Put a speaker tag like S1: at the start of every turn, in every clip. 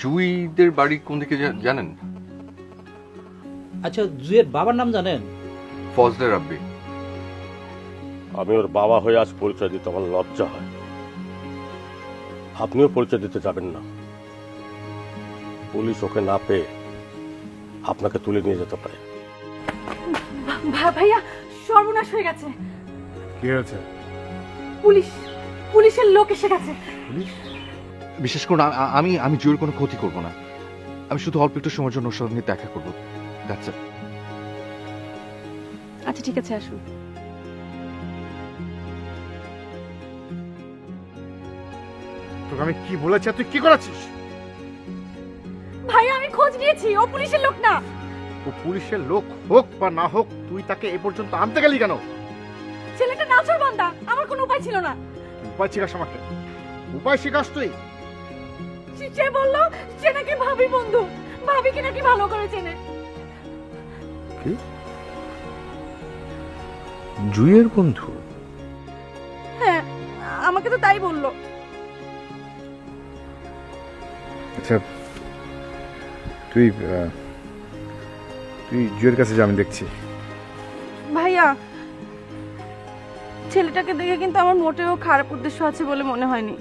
S1: জুইদের বাড়ি কোন দিকে জানেন?
S2: আচ্ছা, জুইয়ের বাবার নাম জানেন?
S1: ফজলে রাব্বি।
S3: আমি ওর বাবা হয়ে আজ পরিচয় দিতে আমার লজ্জা হয়। আপনিও পরিচয় দিতে যাবেন না। পুলিশ ওকে না পেয়ে আপনাকে তুলে নিয়ে যেতে পারে।
S4: ভাইয়া, সর্বনাশ হয়ে গেছে।
S5: কি হয়েছে?
S4: পুলিশের লোক এসে গেছে।
S1: বিশেষ করে আমি জুইয়ের কোনো ক্ষতি করব না। আমি শুধু অল্প একটু সময়ের জন্য ওর সঙ্গে দেখা করবো। That's it.
S4: আচ্ছা ঠিক আছে, আসুন।
S5: তোকে আমি কি বলেছি, তুই কি করেছিস?
S4: ভাইয়া, আমি খোঁজ নিয়েছি, ও পুলিশের লোক না।
S5: ও পুলিশের লোক হোক বা না হোক, তুই তাকে এ পর্যন্ত আনতে গেলি কেন?
S4: ছেলেটা নাচর বান্দা, আমার কোনো উপায় ছিল না।
S5: উপায় শিখাস আমাকে? উপায় শিখাস তুই?
S4: সে বললো সে নাকি ভাবি বন্ধু, ভাবিকে নাকি ভালো করে চেনে।
S5: কি? জুইয়ের বন্ধু?
S4: হ্যাঁ, আমাকে তো তাই বললো।
S5: আচ্ছা, তুই জুইয়ের কাছে যা, আমি দেখছি।
S4: ভাইয়া, ছেলেটাকে দেখে কিন্তু আমার মোটেও খারাপ উদ্দেশ্য আছে বলে মনে হয়নি।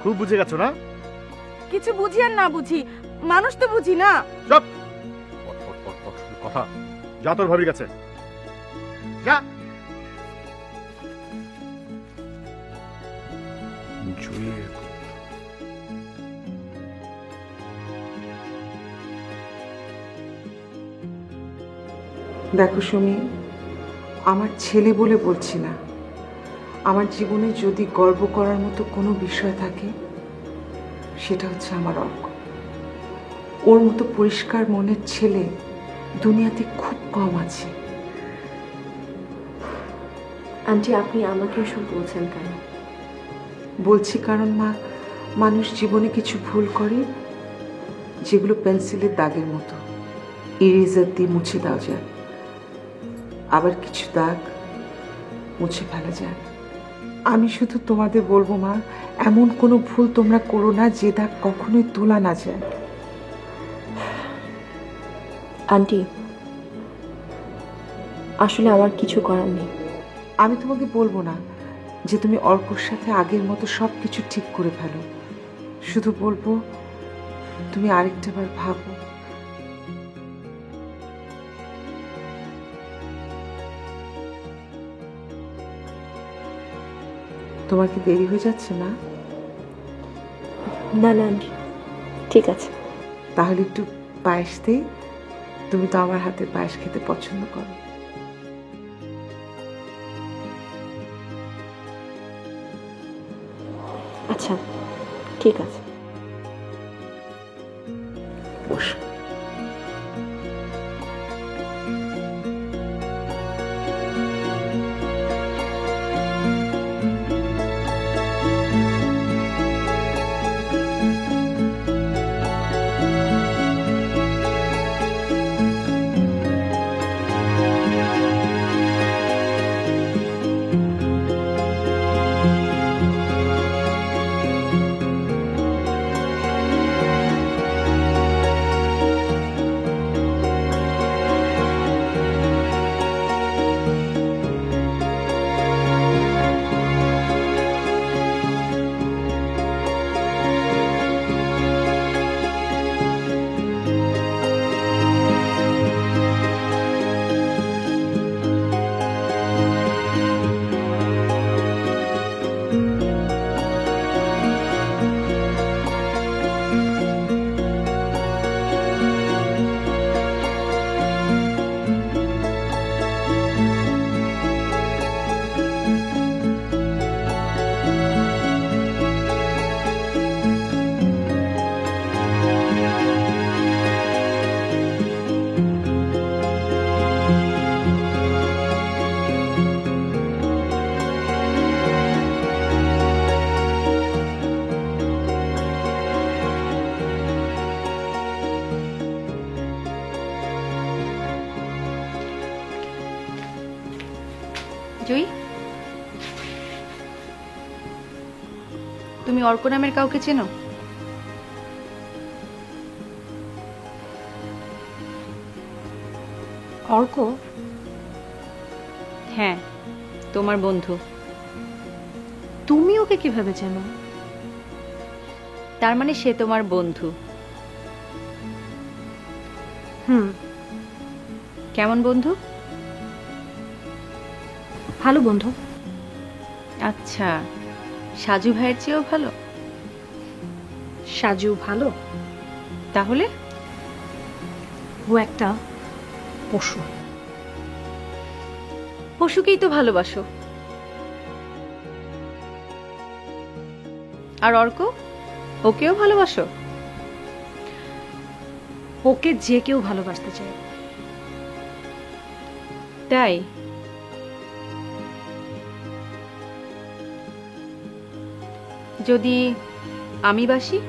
S5: খুব বুঝে গেছো না?
S4: কিছু বুঝি আর না বুঝি, মানুষ তো বুঝি না।
S5: চুপ! কথা যা, তোর ভাবির কাছে যা। জুইয়ের
S6: দেখো সুমি, আমার ছেলে বলে বলছি না, আমার জীবনে যদি গর্ব করার মতো কোনো বিষয় থাকে সেটা হচ্ছে আমার অর্ক। ওর মতো পরিষ্কার মনের ছেলে দুনিয়াতে খুব কম আছে।
S7: আন্টি, আপনি আমাকে এসব বলছেন কেন?
S6: বলছি কারণ মা, মানুষ জীবনে কিছু ভুল করে যেগুলো পেন্সিলের দাগের মতো, ইরেজার দিয়ে মুছে দেওয়া যায়। আবার কিছু দাগ মুছে ফেলা যায়। আমি শুধু তোমাদের বলবো মা, এমন কোনো ভুল তোমরা করো না যে দাগ কখনোই তোলা না যায়।
S7: আন্টি, আসলে আমার কিছু করার নেই।
S6: আমি তোমাকে বলবো না যে তুমি অর্কর সাথে আগের মতো সব কিছু ঠিক করে ফেলো, শুধু বলবো তুমি আরেকটা বার ভাবো। তোমার কি দেরি হয়ে যাচ্ছে না?
S7: না না আন্টি, ঠিক আছে।
S6: তাহলে একটু পায়েস দেই, তুমি তো আমার হাতের পায়েস খেতে পছন্দ করো।
S7: আচ্ছা ঠিক আছে,
S6: বসো।
S4: জুই, তুমি অর্ক নামের কাউকে চেনো? অর্ক?
S2: হ্যাঁ, তোমার বন্ধু।
S4: তুমি ওকে কিভাবে চেনো?
S2: তার মানে সে তোমার বন্ধু।
S4: হুম,
S2: কেমন বন্ধু?
S4: ভালো বন্ধু।
S2: আচ্ছা, সাজু ভাইয়ের চেয়েও ভালো?
S4: সাজু ভালো?
S2: তাহলে
S4: ও একটা পশু।
S2: পশুকেই তো ভালোবাসো। আর অর্ক, ওকেও ভালোবাসো?
S4: ওকে যে কেউ ভালোবাসতে চায়।
S2: তাই? যদি আমি বাসি?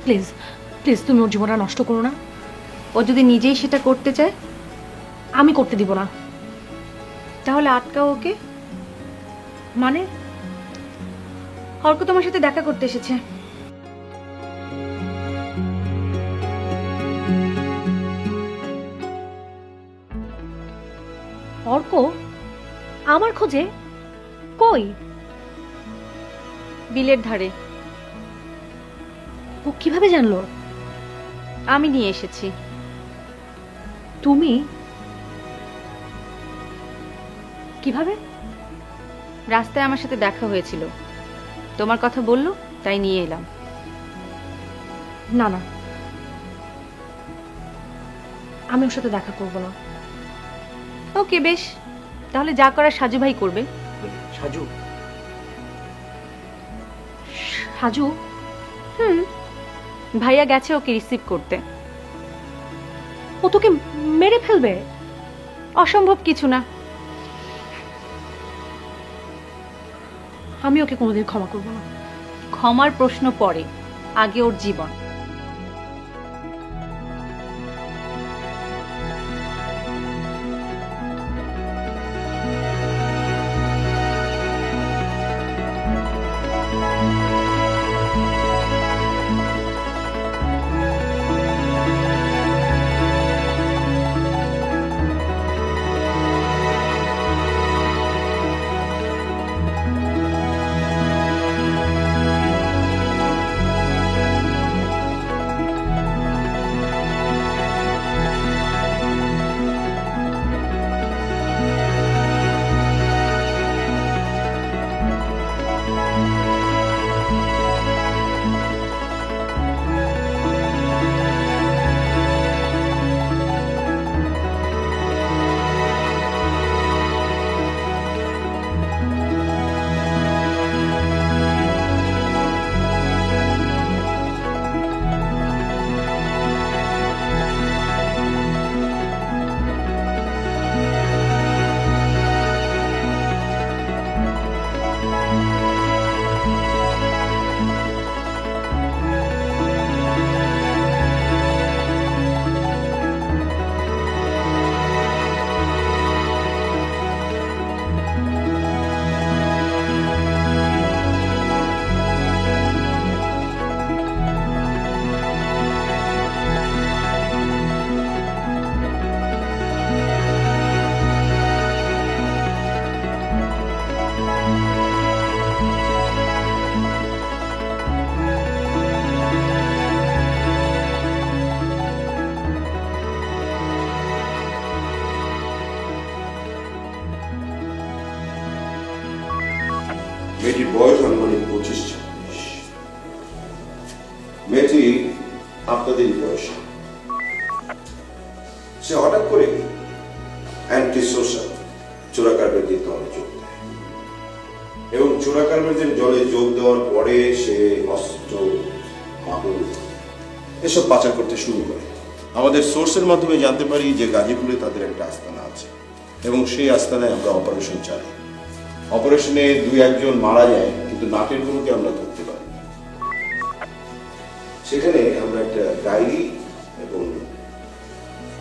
S4: প্লিজ প্লিজ, তুমি ওর জীবনটা নষ্ট করো না।
S2: ও যদি নিজেই সেটা করতে চায়?
S4: আমি করতে দিব না।
S2: তাহলে আটকাও ওকে।
S4: মানে?
S2: অর্ক তোমার সাথে দেখা করতে এসেছে।
S4: অর্ক আমার খোঁজে? কই?
S2: বিলের ধারে।
S4: ও কিভাবে জানলো?
S2: আমি নিয়ে এসেছি।
S4: তুমি? কিভাবে?
S2: রাস্তায় আমার সাথে দেখা হয়েছিল, তোমার কথা বললো, তাই নিয়ে এলাম।
S4: না না, আমি ওর সাথে দেখা করব না।
S2: ওকে, বেশ, তাহলে যা করার সাজু ভাই করবে।
S5: সাজু?
S4: সাজু?
S2: ভাইয়া গেছে ওকে রিসিভ করতে।
S4: ও তোকে মেরে ফেলবে?
S2: অসম্ভব কিছু না।
S4: আমি ওকে কোনোদিন ক্ষমা করব না।
S2: ক্ষমার প্রশ্ন পরে, আগে ওর জীবন।
S8: মেয়েটির বয়স আনুমানিক 25-26। মেয়েটি আপনাদেরই বয়স। সে হঠাৎ করে অ্যান্টি সোশ্যাল চোরাকারবারিদের দলে যোগ দেয় এবং চোরাকারবারিদের দলে যোগ দেওয়ার পরে সে অস্ত্র, মাদক এসব পাচার করতে শুরু করে। আমাদের সোর্সের মাধ্যমে জানতে পারি যে গাজীপুরে তাদের একটা আস্তানা আছে এবং সেই আস্তানায় আমরা অপারেশন চালাই। অপারেশনে 2-1 মারা যায়, কিন্তু নাটের গুলোকে আমরা ধরতে পারি। সেখানে আমরা একটা ডায়েরি এবং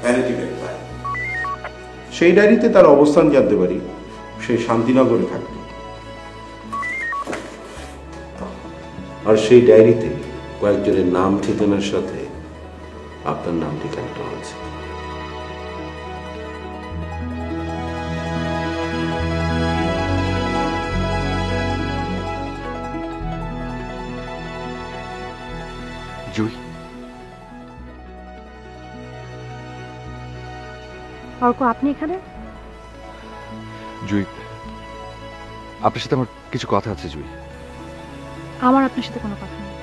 S8: ভ্যানিটি ব্যাগ পাই। সেই ডায়েরিতে তার অবস্থান জানতে পারি, সে শান্তিনগরে থাকত। আর সেই ডায়েরিতে কয়েকজনের নাম ঠিকানার সাথে আপনার নাম ঠিকানাটা আছে।
S1: জুই,
S4: অর্ক, আপনি এখানে?
S1: জুই, আপনার সাথে আমার কিছু কথা আছে। জুই,
S4: আমার আপনার সাথে কোনো কথা নেই।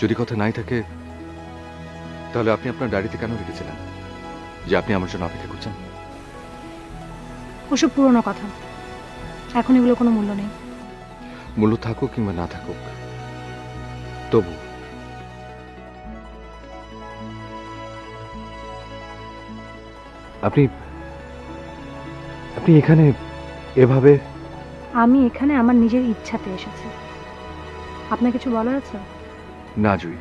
S1: যদি কথা নাই থাকে তাহলে আপনি আপনার ডায়েরিতে কেন লিখেছিলেন যে আপনি আমার জন্য অপেক্ষা করছেন?
S4: ওসব পুরনো কথা, এখন এগুলো কোনো মূল্য নেই।
S1: মূল্য থাকুক কিংবা না থাকুক, তবু আপনি আপনি এখানে এভাবে?
S4: আমি এখানে আমার নিজের ইচ্ছাতে এসেছি। আপনার কিছু বলার আছে?
S1: না জুই,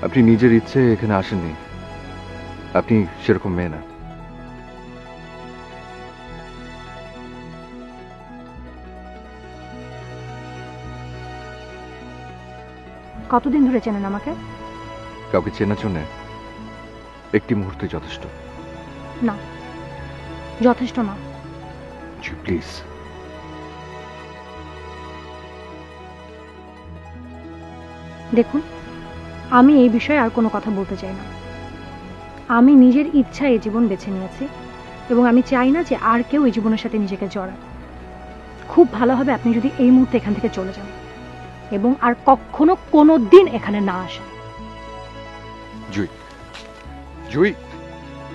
S1: আপনি নিজের ইচ্ছে এখানে আসেননি। আপনি সেরকম মেয়ে না।
S4: কতদিন ধরে চেনেন আমাকে?
S1: কাউকে চেনার জন্য একটি মুহূর্তে যথেষ্ট।
S4: না, যথেষ্ট না।
S1: জুই প্লিজ।
S4: দেখুন, আমি এই বিষয়ে আর কোনো কথা বলতে চাই না। আমি নিজের ইচ্ছায় এই জীবন বেছে নিয়েছি এবং আমি চাই না যে আর কেউ এই জীবনের সাথে নিজেকে জড়ায়। খুব ভালো হবে আপনি যদি এই মুহূর্তে এখান থেকে চলে যান এবং আর কখনো কোনো দিন এখানে না আসেন।
S1: জুই, জুই,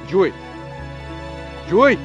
S1: জুই, জুই।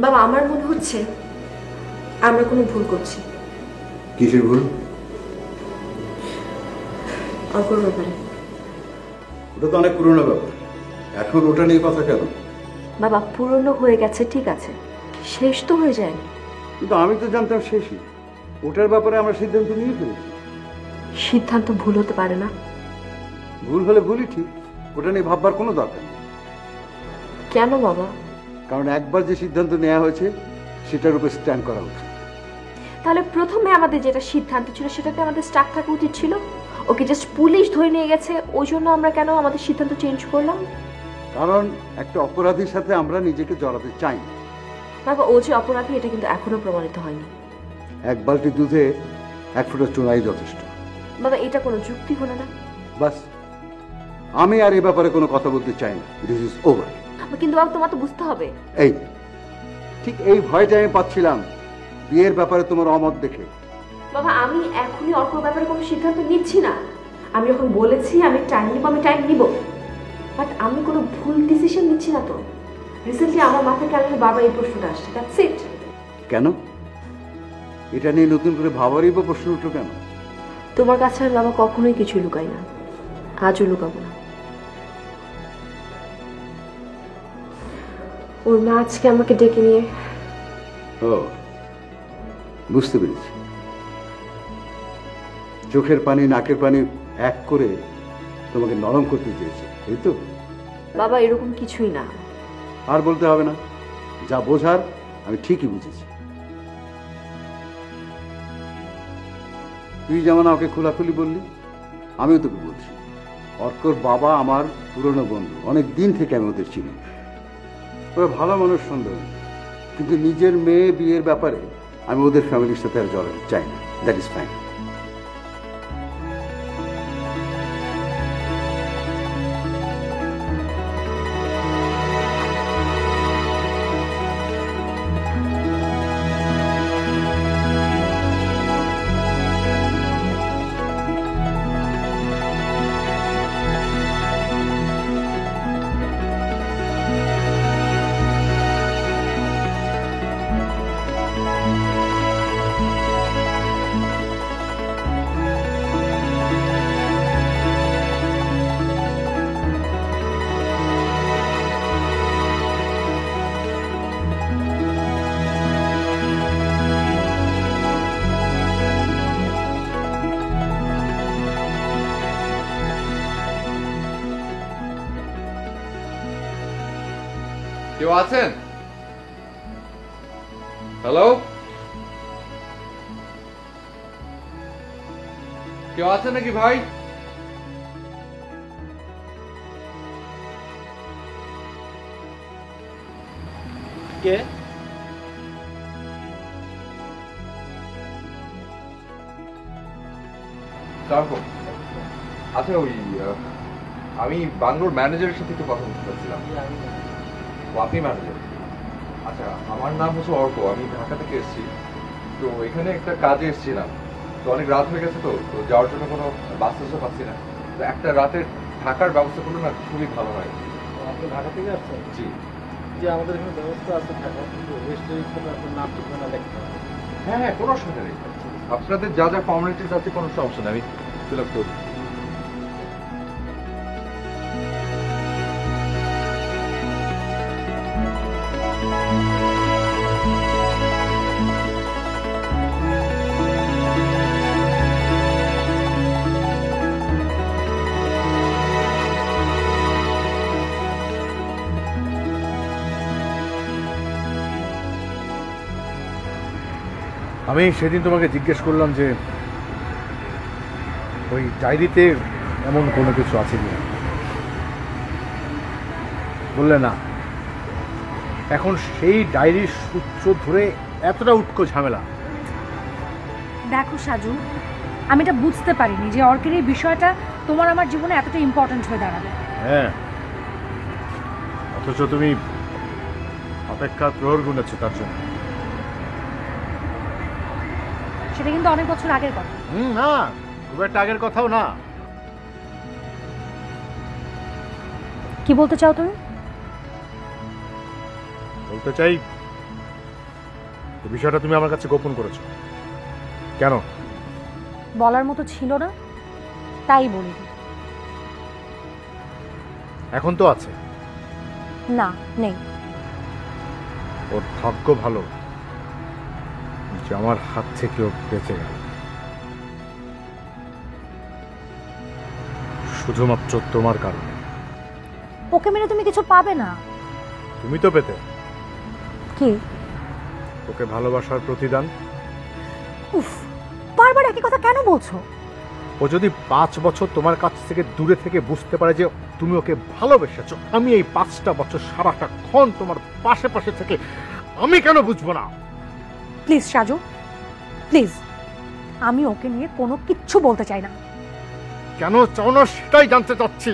S7: বাবা, আমার মনে হচ্ছে আমরা কোনো ভুল করছি।
S8: কিসের ভুল?
S7: অর্কর ব্যাপারে।
S8: ওটা তো অনেক পুরনো ব্যাপার, এখন ওটা নিয়ে কথা কেন?
S7: বাবা, পুরনো হয়ে গেছে, ঠিক আছে, শেষ তো হয়ে যায়নি।
S5: কিন্তু আমি তো জানতাম শেষই। ওটার ব্যাপারে আমরা সিদ্ধান্ত নিয়ে ফেলেছি।
S7: সিদ্ধান্ত ভুল হতে পারে না।
S5: ভুল হলে ভুলই ঠিক, ওটা নিয়ে ভাববার কোনো দরকার নেই।
S7: কেন বাবা?
S5: কারণ একবার যে সিদ্ধান্ত নেওয়া হয়েছে সেটার উপর স্ট্যান্ড করা উচিত।
S7: তাহলে প্রথমে আমাদের যেটা সিদ্ধান্ত ছিল সেটাতে আমাদের স্টাক থাকা উচিত ছিল। ওকে জাস্ট পুলিশ ধরে নিয়ে গেছে, ওই জন্য আমরা কেন আমাদের সিদ্ধান্ত চেঞ্জ করলাম?
S5: কারণ একটা অপরাধীর সাথে আমরা নিজেকে জড়াতে চাই না।
S7: বাবা, ও যে অপরাধী এটা কিন্তু এখনো প্রমাণিত হয়নি।
S5: এক বালতি দুধে 1 ফোঁটা চুনাই যথেষ্ট।
S7: বাবা, এটা কোনো যুক্তি হলো না।
S5: বাস, আমি আর এ ব্যাপারে কোনো কথা বলতে চাই না। This is over.
S7: কিন্তু বাবা, তোমার তো বুঝতে হবে।
S5: এই ঠিক এই ভয়টা আমি পাচ্ছিলাম বিয়ের ব্যাপারে তোমার অমত দেখে।
S7: বাবা, আমি এখনই অর্কর ব্যাপারে কোনো সিদ্ধান্ত নিচ্ছি না। আমি যখন বলেছি আমি টাইম নিব, আমি টাইম নিব, বাট আমি কোনো ভুল ডিসিশন নিচ্ছি না তো। রিসেন্টলি আমার মাথায় কেন বারবার এই প্রশ্নটা আসছে, দ্যাটস ইট।
S5: কেন এটা নিয়ে নতুন করে ভাবারই বা প্রশ্ন উঠলো কেন?
S7: তোমার কাছে আমি বাবা কখনোই কিছু লুকাই না, আজও লুকাবো না। ওর মা আজকে আমাকে ডেকে নিয়ে
S5: ও বুঝতে পেরেছি, চোখের পানি নাকের পানি এক করে তোমাকে নরম করতে চেয়েছে, এই তো?
S7: বাবা এরকম কিছুই না।
S5: আর বলতে হবে না, যা বোঝার আমি ঠিকই বুঝেছি। তুই যেমন আমাকে খোলাখুলি বললি, আমিও তোকে বলছি, অর্কর বাবা আমার পুরনো বন্ধু, অনেক দিন থেকে আমি ওদের চিনি। ওরা ভালো মানুষ সুন্দর, কিন্তু নিজের মেয়ে বিয়ের ব্যাপারে আমি ওদের ফ্যামিলির সাথে আর জড়াতে চাই না। That is fine.
S1: কেউ আছেন? হ্যালো, কেউ আছেন নাকি ভাই?
S9: কে?
S1: আচ্ছা, ওই আমি বাংলোর ম্যানেজারের সাথে একটু কথা বলতে চাচ্ছিলাম। আপনি ম্যানেজার? আচ্ছা, আমার নাম হচ্ছে অর্ক, আমি ঢাকা থেকে এসেছি। তো এখানে একটা কাজে এসেছিলাম, তো অনেক রাত হয়ে গেছে, তো যাওয়ার জন্য কোনো বাস টাসও পাচ্ছি না। তো একটা রাতের থাকার ব্যবস্থা করলে না খুবই ভালো হয়।
S9: আপনি ঢাকা থেকে আসছেন?
S1: জি।
S9: যে আমাদের এখানে ব্যবস্থা আছে থাকার, কিন্তু রেস্টুরেন্ট আপনার নাম ঠিকানা লিখতে হবে।
S1: হ্যাঁ হ্যাঁ, কোনো অসুবিধা নেই। আপনাদের যা যা ফর্মালিটিস আছে কোনো সমস্যা নেই, আমি ফিল আপ করি। আমি সেদিন তোমাকে জিজ্ঞেস করলাম যে ওই ডায়েরিতে এমন কোনো কিছু আছে কিনা, বললে না। এখন সেই ডায়েরির সূত্র ধরে এতটা উটকো ঝামেলা।
S4: দেখো সাজু, আমি এটা বুঝতে পারিনি যে অর্কের এই বিষয়টা তোমার আমার জীবনে এতটা ইম্পর্ট্যান্ট হয়ে দাঁড়াবে।
S1: হ্যাঁ, অথচ তুমি অপেক্ষার প্রহর গুনেছো তার জন্য।
S4: সেটা কিন্তু অনেক বছর আগের কথা।
S1: না, খুব একটা আগের কথাও না।
S4: কি বলতে চাও তুমি?
S1: বলতে চাই, বিষয়টা তুমি আমার কাছে গোপন করেছো কেন?
S4: বলার মতো ছিল না, তাই বলি।
S1: এখন তো আছে।
S4: না, নেই।
S1: ওর ভাগ্য ভালো যে আমার হাত থেকে ও বেঁচে গেল, শুধুমাত্র তোমার কারণে।
S4: ওকে মেরে তুমি কিছু পাবে না।
S1: তুমি তো পেতে।
S4: কি?
S1: ওকে ভালোবাসার প্রতিদান।
S4: উফ, বারবার একই কথা কেন বলছো?
S1: ও যদি 5 বছর তোমার কাছ থেকে দূরে থেকে বুঝতে পারে যে তুমি ওকে ভালোবেসেছো, আমি এই 5টা বছর সারাটা ক্ষণ তোমার পাশে পাশে থেকে আমি কেন বুঝবো না?
S4: প্লিজ সাজু, প্লিজ, আমি ওকে নিয়ে কোনো কিচ্ছু বলতে চাই না।
S1: কেন চাও না সেটাই জানতে চাচ্ছি।